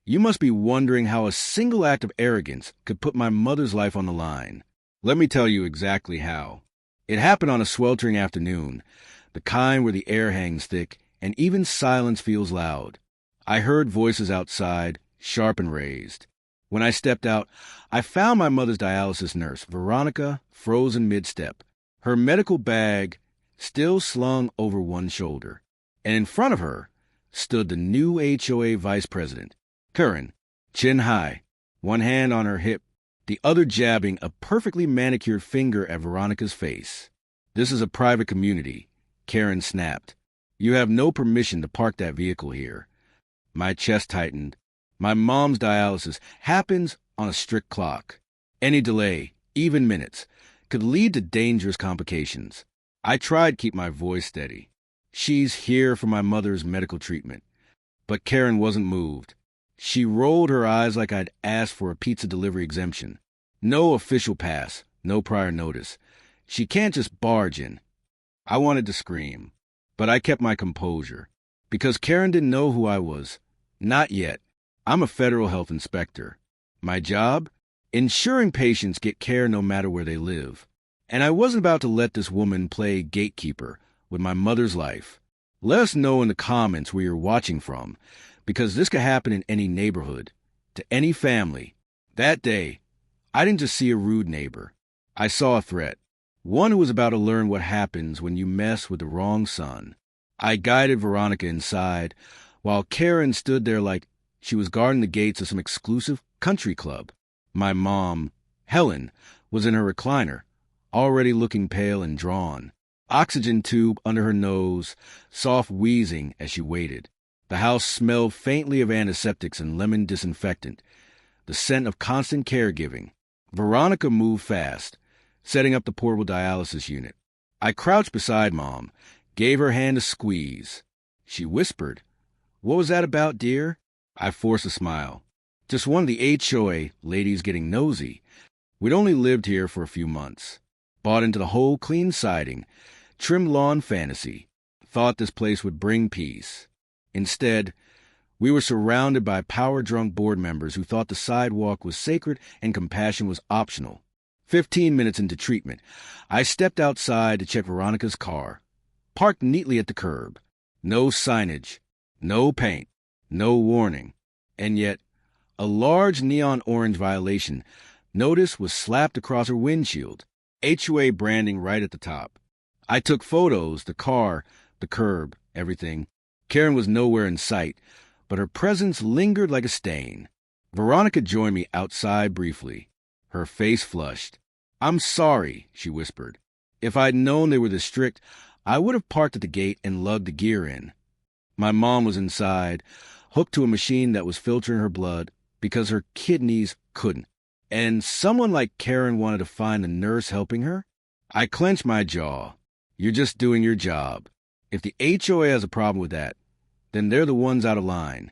You must be wondering how a single act of arrogance could put my mother's life on the line. Let me tell you exactly how. It happened on a sweltering afternoon, the kind where the air hangs thick and even silence feels loud. I heard voices outside, sharp and raised. When I stepped out, I found my mother's dialysis nurse, Veronica, frozen mid-step, her medical bag still slung over one shoulder. And in front of her stood the new HOA vice president, Karen, chin high, one hand on her hip, the other jabbing a perfectly manicured finger at Veronica's face. "This is a private community," Karen snapped. "You have no permission to park that vehicle here." My chest tightened. My mom's dialysis happens on a strict clock. Any delay, even minutes, could lead to dangerous complications. I tried to keep my voice steady. "She's here for my mother's medical treatment." But Karen wasn't moved. She rolled her eyes like I'd asked for a pizza delivery exemption. No official pass, no prior notice. She can't just barge in. I wanted to scream, but I kept my composure. Because Karen didn't know who I was. Not yet. I'm a federal health inspector. My job? Ensuring patients get care no matter where they live. And I wasn't about to let this woman play gatekeeper with my mother's life. Let us know in the comments where you're watching from, because this could happen in any neighborhood, to any family. That day, I didn't just see a rude neighbor. I saw a threat. One who was about to learn what happens when you mess with the wrong son. I guided Veronica inside, while Karen stood there like she was guarding the gates of some exclusive country club. My mom, Helen, was in her recliner, already looking pale and drawn. Oxygen tube under her nose, soft wheezing as she waited. The house smelled faintly of antiseptics and lemon disinfectant, the scent of constant caregiving. Veronica moved fast, setting up the portable dialysis unit. I crouched beside Mom, gave her hand a squeeze. She whispered, "What was that about, dear?" I forced a smile. "Just one of the HOA ladies getting nosy. We'd only lived here for a few months. Bought into the whole clean siding, trim lawn fantasy. Thought this place would bring peace. Instead, we were surrounded by power-drunk board members who thought the sidewalk was sacred and compassion was optional." 15 minutes into treatment, I stepped outside to check Veronica's car, parked neatly at the curb. No signage, no paint, no warning. And yet, a large neon orange violation notice was slapped across her windshield, HOA branding right at the top. I took photos, the car, the curb, everything. Karen was nowhere in sight, but her presence lingered like a stain. Veronica joined me outside briefly, her face flushed. "I'm sorry," she whispered. "If I'd known they were this strict, I would have parked at the gate and lugged the gear in." My mom was inside, hooked to a machine that was filtering her blood because her kidneys couldn't. And someone like Karen wanted to find the nurse helping her? I clenched my jaw. You're just doing your job. If the HOA has a problem with that, then they're the ones out of line.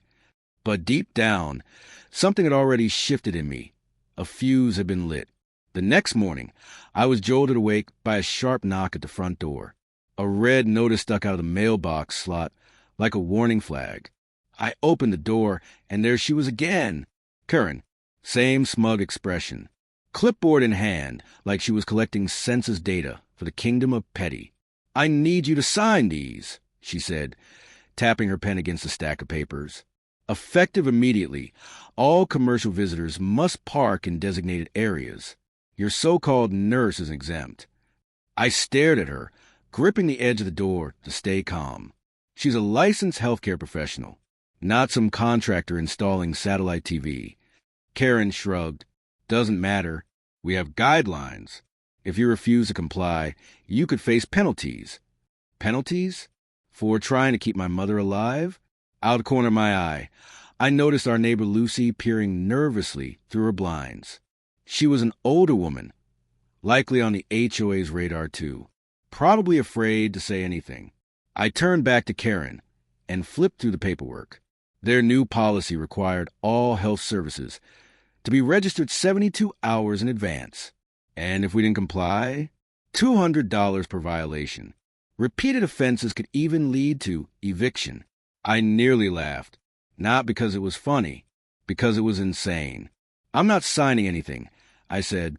But deep down, something had already shifted in me. A fuse had been lit. The next morning, I was jolted awake by a sharp knock at the front door. A red notice stuck out of the mailbox slot like a warning flag. I opened the door, and there she was again. Karen, same smug expression. Clipboard in hand, like she was collecting census data for the kingdom of petty. "I need you to sign these," she said, tapping her pen against a stack of papers. "Effective immediately, all commercial visitors must park in designated areas. Your so-called nurse is exempt." I stared at her, gripping the edge of the door to stay calm. She's a licensed healthcare professional, not some contractor installing satellite TV. Karen shrugged. "Doesn't matter. We have guidelines. If you refuse to comply, you could face penalties." Penalties? For trying to keep my mother alive? Out of the corner of my eye, I noticed our neighbor Lucy peering nervously through her blinds. She was an older woman, likely on the HOA's radar too, probably afraid to say anything. I turned back to Karen and flipped through the paperwork. Their new policy required all health services to be registered 72 hours in advance. And if we didn't comply, $200 per violation. Repeated offenses could even lead to eviction. I nearly laughed, not because it was funny, because it was insane. "I'm not signing anything," I said,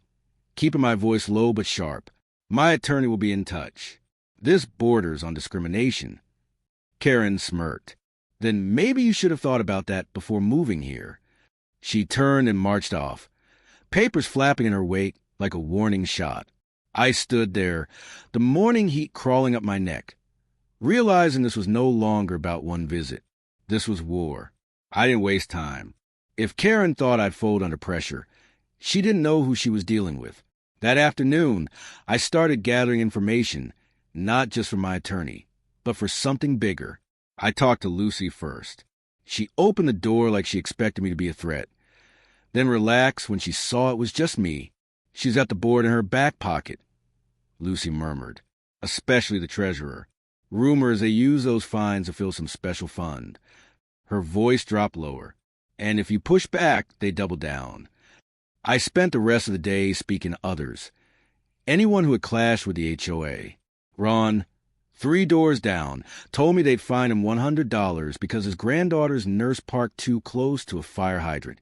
keeping my voice low but sharp. "My attorney will be in touch." "This borders on discrimination." Karen smirked. "Then maybe you should have thought about that before moving here." She turned and marched off, papers flapping in her wake like a warning shot. I stood there, the morning heat crawling up my neck, realizing this was no longer about one visit. This was war. I didn't waste time. If Karen thought I'd fold under pressure, she didn't know who she was dealing with. That afternoon, I started gathering information, not just for my attorney, but for something bigger. I talked to Lucy first. She opened the door like she expected me to be a threat, then relaxed when she saw it was just me. "She's got the board in her back pocket," Lucy murmured. "Especially the treasurer. Rumors they use those fines to fill some special fund." Her voice dropped lower. "And if you push back, they double down." I spent the rest of the day speaking to others. Anyone who had clashed with the HOA. Ron, 3 doors down, told me they'd fine him $100 because his granddaughter's nurse parked too close to a fire hydrant,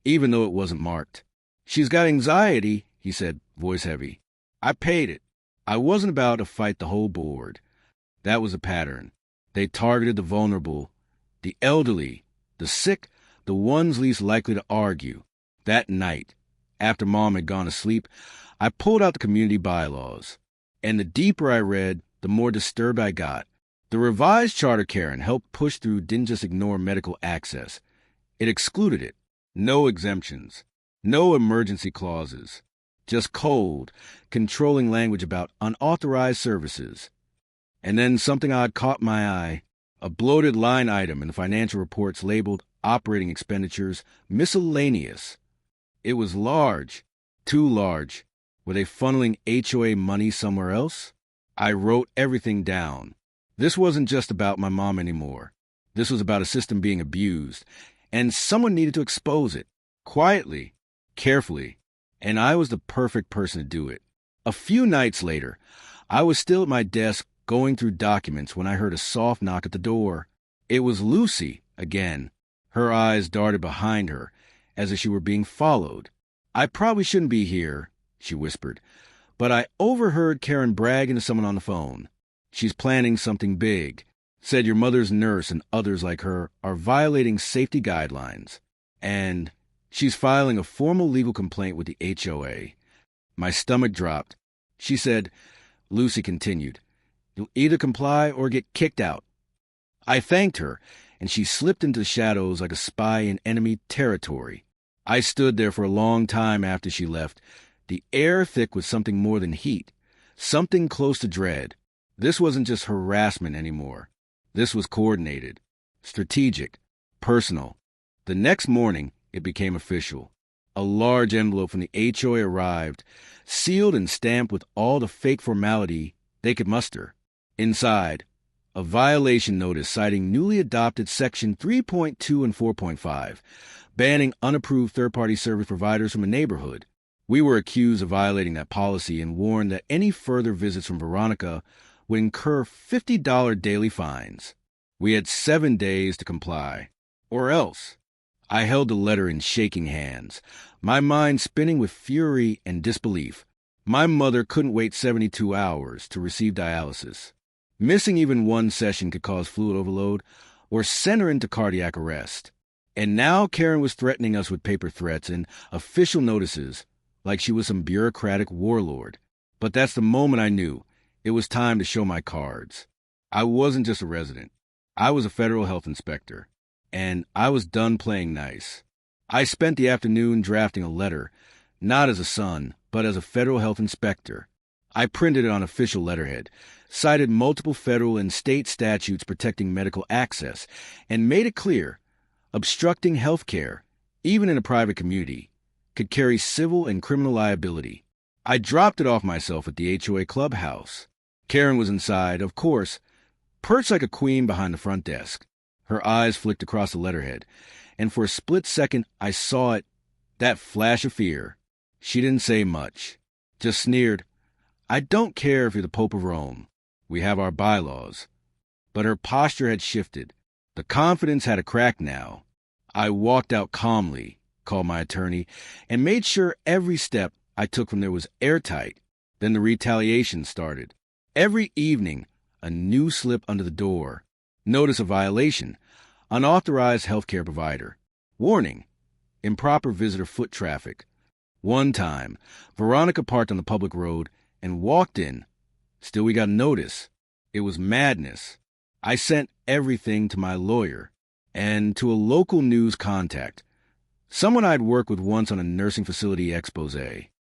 even though it wasn't marked. "She's got anxiety," he said, voice heavy. I paid it. I wasn't about to fight the whole board. That was a pattern. They targeted the vulnerable, the elderly, the sick, the ones least likely to argue. That night, after Mom had gone to sleep, I pulled out the community bylaws. And the deeper I read, the more disturbed I got. The revised charter Karen helped push through didn't just ignore medical access. It excluded it. No exemptions. No emergency clauses. Just cold, controlling language about unauthorized services. And then something odd caught my eye. A bloated line item in the financial reports labeled operating expenditures miscellaneous. It was large. Too large. Were they funneling HOA money somewhere else? I wrote everything down. This wasn't just about my mom anymore. This was about a system being abused, and someone needed to expose it. Quietly, carefully, and I was the perfect person to do it. A few nights later, I was still at my desk going through documents when I heard a soft knock at the door. It was Lucy again. Her eyes darted behind her, as if she were being followed. "I probably shouldn't be here," she whispered, "but I overheard Karen bragging to someone on the phone. She's planning something big. Said your mother's nurse and others like her are violating safety guidelines. And she's filing a formal legal complaint with the HOA. My stomach dropped. She said, Lucy continued, "You'll either comply or get kicked out." I thanked her, and she slipped into the shadows like a spy in enemy territory. I stood there for a long time after she left, the air thick with something more than heat, something close to dread. This wasn't just harassment anymore. This was coordinated, strategic, personal. The next morning, it became official. A large envelope from the HOA arrived, sealed and stamped with all the fake formality they could muster. Inside, a violation notice citing newly adopted Section 3.2 and 4.5, banning unapproved third-party service providers from a neighborhood. We were accused of violating that policy and warned that any further visits from Veronica would incur $50 daily fines. We had 7 days to comply. Or else. I held the letter in shaking hands, my mind spinning with fury and disbelief. My mother couldn't wait 72 hours to receive dialysis. Missing even one session could cause fluid overload or send her into cardiac arrest. And now Karen was threatening us with paper threats and official notices, like she was some bureaucratic warlord. But that's the moment I knew it was time to show my cards. I wasn't just a resident. I was a federal health inspector, and I was done playing nice. I spent the afternoon drafting a letter, not as a son, but as a federal health inspector. I printed it on official letterhead, cited multiple federal and state statutes protecting medical access, and made it clear obstructing health care, even in a private community, could carry civil and criminal liability. I dropped it off myself at the HOA clubhouse. Karen was inside, of course, perched like a queen behind the front desk. Her eyes flicked across the letterhead, and for a split second I saw it, that flash of fear. She didn't say much, just sneered, "I don't care if you're the Pope of Rome. We have our bylaws." But her posture had shifted. The confidence had a crack now. I walked out calmly, called my attorney, and made sure every step I took from there was airtight. Then the retaliation started. Every evening, a new slip under the door. Notice of violation. Unauthorized healthcare provider. Warning. Improper visitor foot traffic. One time, Veronica parked on the public road and walked in. Still, we got notice. It was madness. I sent everything to my lawyer and to a local news contact, someone I'd worked with once on a nursing facility expose.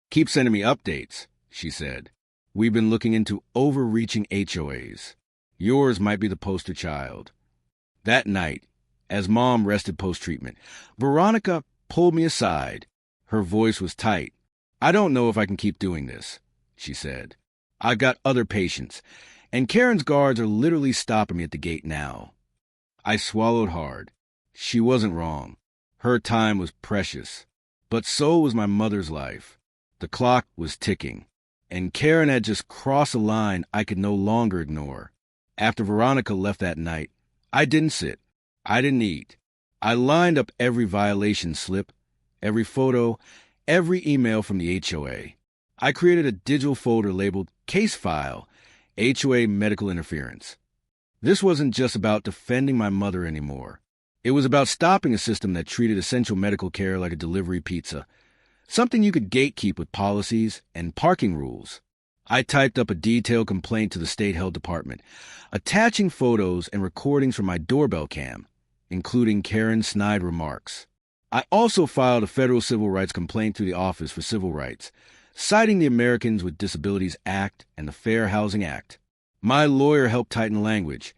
Keep sending me updates, she said. We've been looking into overreaching HOAs. Yours might be the poster child. That night, as Mom rested post-treatment, Veronica pulled me aside. Her voice was tight. I don't know if I can keep doing this, she said. I've got other patients, and Karen's guards are literally stopping me at the gate now. I swallowed hard. She wasn't wrong. Her time was precious. But so was my mother's life. The clock was ticking, and Karen had just crossed a line I could no longer ignore. After Veronica left that night, I didn't sit. I didn't eat. I lined up every violation slip, every photo, every email from the HOA. I created a digital folder labeled Case File, HOA Medical Interference. This wasn't just about defending my mother anymore. It was about stopping a system that treated essential medical care like a delivery pizza, something you could gatekeep with policies and parking rules. I typed up a detailed complaint to the state health department, attaching photos and recordings from my doorbell cam, including Karen's snide remarks. I also filed a federal civil rights complaint through the Office for Civil Rights, citing the Americans with Disabilities Act and the Fair Housing Act. My lawyer helped tighten the language,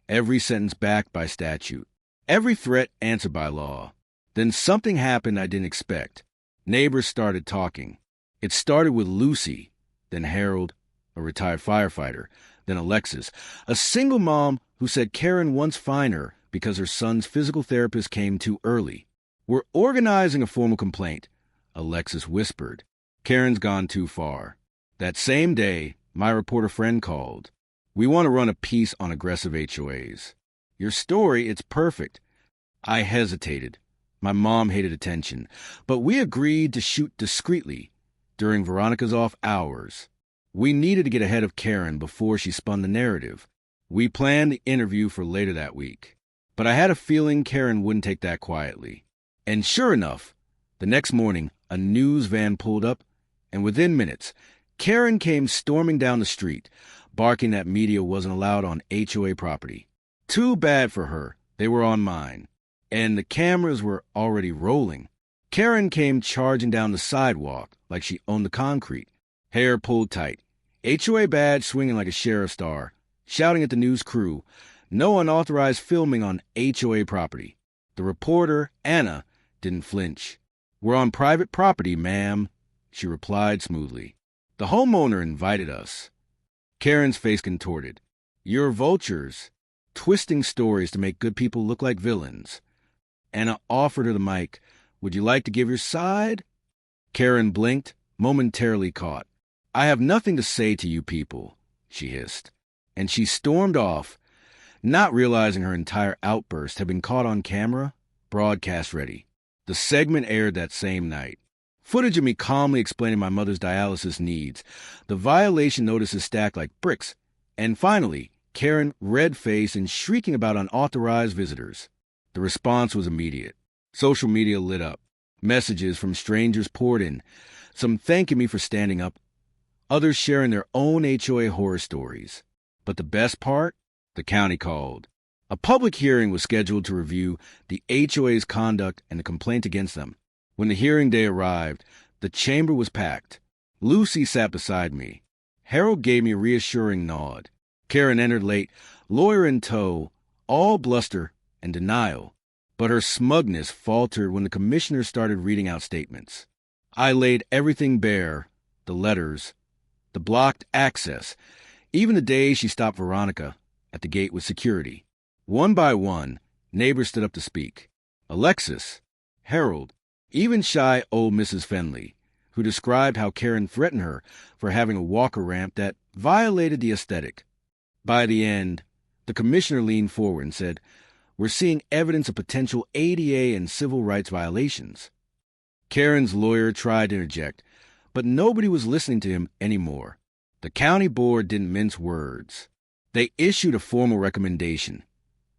every sentence backed by statute, every threat answered by law. Then something happened I didn't expect. Neighbors started talking. It started with Lucy, then Harold, a retired firefighter, then Alexis, a single mom who said Karen once fined her because her son's physical therapist came too early. We're organizing a formal complaint, Alexis whispered. Karen's gone too far. That same day, my reporter friend called. We want to run a piece on aggressive HOAs. Your story, it's perfect. I hesitated. My mom hated attention, but we agreed to shoot discreetly during Veronica's off hours. We needed to get ahead of Karen before she spun the narrative. We planned the interview for later that week, but I had a feeling Karen wouldn't take that quietly. And sure enough, the next morning, a news van pulled up, and within minutes, Karen came storming down the street, barking that media wasn't allowed on HOA property. Too bad for her, they were on mine, and the cameras were already rolling. Karen came charging down the sidewalk like she owned the concrete, hair pulled tight, HOA badge swinging like a sheriff's star, shouting at the news crew, no unauthorized filming on HOA property. The reporter, Anna, didn't flinch. We're on private property, ma'am, she replied smoothly. The homeowner invited us. Karen's face contorted. You're vultures, twisting stories to make good people look like villains. Anna offered her the mic. Would you like to give your side? Karen blinked, momentarily caught. I have nothing to say to you people, she hissed. And she stormed off, not realizing her entire outburst had been caught on camera, broadcast ready. The segment aired that same night. Footage of me calmly explaining my mother's dialysis needs, the violation notices stacked like bricks, and finally, Karen red-faced and shrieking about unauthorized visitors. The response was immediate. Social media lit up. Messages from strangers poured in, some thanking me for standing up, others sharing their own HOA horror stories. But the best part? The county called. A public hearing was scheduled to review the HOA's conduct and the complaint against them. When the hearing day arrived, the chamber was packed. Lucy sat beside me. Harold gave me a reassuring nod. Karen entered late, lawyer in tow, all bluster and denial. But her smugness faltered when the commissioner started reading out statements. I laid everything bare, the letters, the blocked access, even the day she stopped Veronica at the gate with security. One by one, neighbors stood up to speak. Alexis, Harold, even shy old Mrs. Fenley, who described how Karen threatened her for having a walker ramp that violated the aesthetic. By the end, the commissioner leaned forward and said, We're seeing evidence of potential ADA and civil rights violations. Karen's lawyer tried to interject, but nobody was listening to him anymore. The county board didn't mince words. They issued a formal recommendation.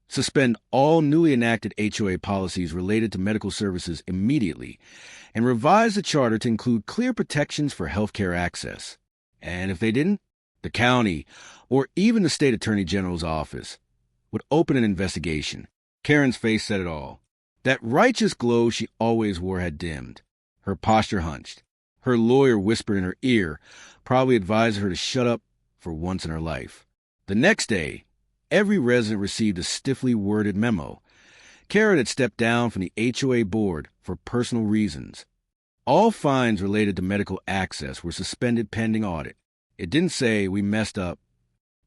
Suspend all newly enacted HOA policies related to medical services immediately, and revise the charter to include clear protections for healthcare access. And if they didn't, the county, or even the state attorney general's office, would open an investigation. Karen's face said it all. That righteous glow she always wore had dimmed. Her posture hunched. Her lawyer whispered in her ear, probably advised her to shut up for once in her life. The next day, every resident received a stiffly worded memo. Karen had stepped down from the HOA board for personal reasons. All fines related to medical access were suspended pending audit. It didn't say we messed up,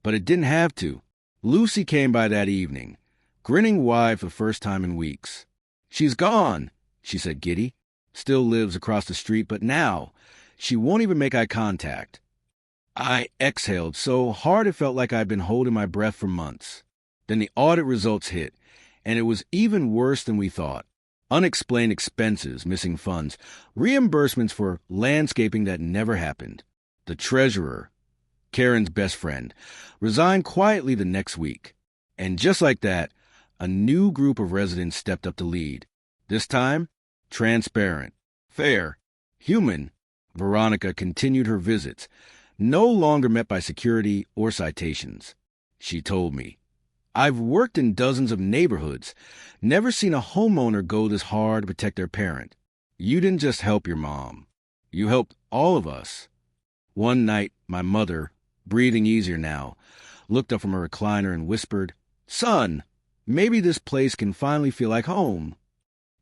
but it didn't have to. Lucy came by that evening, grinning wide for the first time in weeks. She's gone, she said giddy. Still lives across the street, but now she won't even make eye contact. I exhaled so hard it felt like I'd been holding my breath for months. Then the audit results hit, and it was even worse than we thought. Unexplained expenses, missing funds, reimbursements for landscaping that never happened. The treasurer, Karen's best friend, resigned quietly the next week. And just like that, a new group of residents stepped up to lead. This time, transparent, fair, human. Veronica continued her visits, no longer met by security or citations. She told me, I've worked in dozens of neighborhoods, never seen a homeowner go this hard to protect their parent. You didn't just help your mom. You helped all of us. One night, my mother, breathing easier now, looked up from her recliner and whispered, Son, maybe this place can finally feel like home.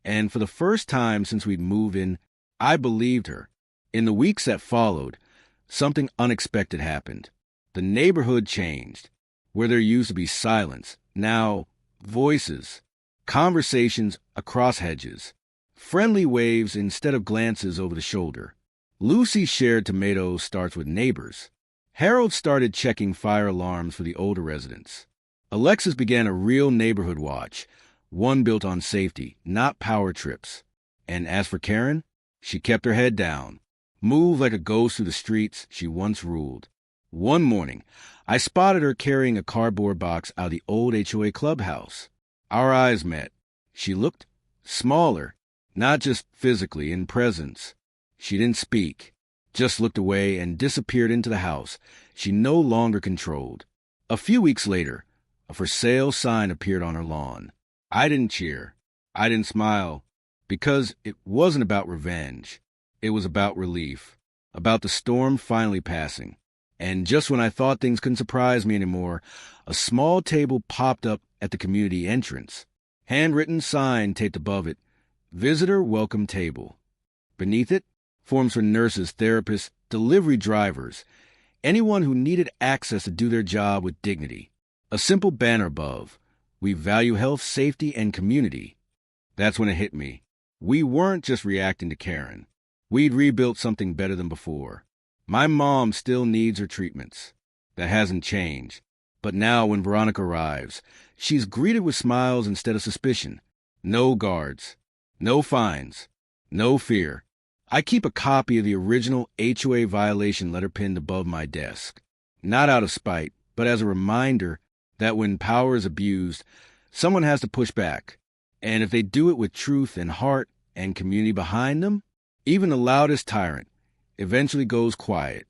And for the first time since we'd moved in, I believed her. In the weeks that followed, something unexpected happened. The neighborhood changed. Where there used to be silence, now voices, conversations across hedges, friendly waves instead of glances over the shoulder. Lucy's shared tomatoes starts with neighbors. Harold started checking fire alarms for the older residents. Alexis began a real neighborhood watch, one built on safety, not power trips. And as for Karen, she kept her head down, moved like a ghost through the streets she once ruled. One morning, I spotted her carrying a cardboard box out of the old HOA clubhouse. Our eyes met. She looked smaller, not just physically, in presence. She didn't speak, just looked away and disappeared into the house she no longer controlled. A few weeks later, a for sale sign appeared on her lawn. I didn't cheer. I didn't smile, because it wasn't about revenge. It was about relief, about the storm finally passing. And just when I thought things couldn't surprise me anymore, a small table popped up at the community entrance. Handwritten sign taped above it, Visitor Welcome Table. Beneath it, forms for nurses, therapists, delivery drivers, anyone who needed access to do their job with dignity. A simple banner above, We value health, safety, and community. That's when it hit me. We weren't just reacting to Karen. We'd rebuilt something better than before. My mom still needs her treatments. That hasn't changed. But now when Veronica arrives, she's greeted with smiles instead of suspicion. No guards. No fines. No fear. I keep a copy of the original HOA violation letter pinned above my desk. Not out of spite, but as a reminder that when power is abused, someone has to push back. And if they do it with truth and heart and community behind them, even the loudest tyrant eventually goes quiet.